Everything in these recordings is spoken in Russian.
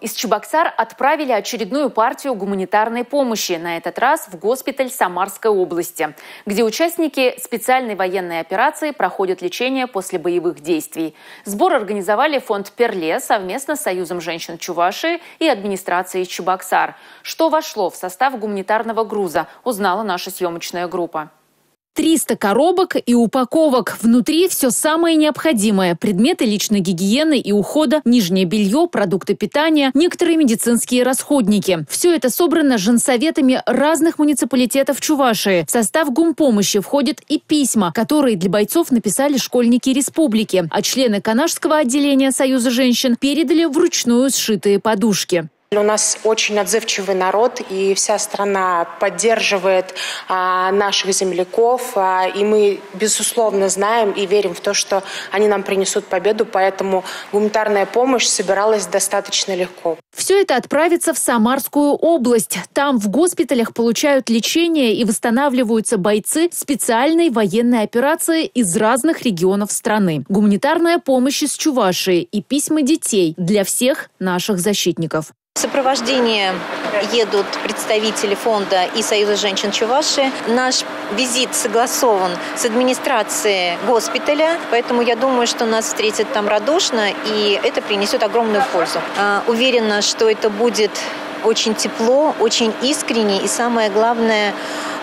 Из Чебоксар отправили очередную партию гуманитарной помощи, на этот раз в госпиталь Самарской области, где участники специальной военной операции проходят лечение после боевых действий. Сбор организовали фонд «Перле» совместно с Союзом женщин Чувашии и администрацией Чебоксар. Что вошло в состав гуманитарного груза, узнала наша съемочная группа. 300 коробок и упаковок. Внутри все самое необходимое. Предметы личной гигиены и ухода, нижнее белье, продукты питания, некоторые медицинские расходники. Все это собрано женсоветами разных муниципалитетов Чувашии. В состав гумпомощи входят и письма, которые для бойцов написали школьники республики. А члены Канашского отделения Союза женщин передали вручную сшитые подушки. У нас очень отзывчивый народ, и вся страна поддерживает наших земляков. И мы, безусловно, знаем и верим в то, что они нам принесут победу. Поэтому гуманитарная помощь собиралась достаточно легко. Все это отправится в Самарскую область. Там в госпиталях получают лечение и восстанавливаются бойцы специальной военной операции из разных регионов страны. Гуманитарная помощь из Чувашии и письма детей для всех наших защитников. В сопровождении едут представители фонда и Союза женщин Чувашии. Наш визит согласован с администрацией госпиталя, поэтому я думаю, что нас встретят там радушно, и это принесет огромную пользу. Уверена, что это будет очень тепло, очень искренне и, самое главное,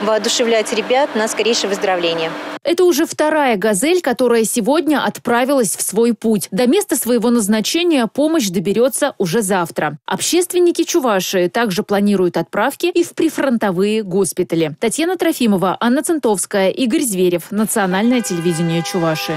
воодушевлять ребят на скорейшее выздоровление. Это уже вторая «Газель», которая сегодня отправилась в свой путь. До места своего назначения помощь доберется уже завтра. Общественники Чувашии также планируют отправки и в прифронтовые госпитали. Татьяна Трофимова, Анна Центовская, Игорь Зверев. Национальное телевидение Чувашии.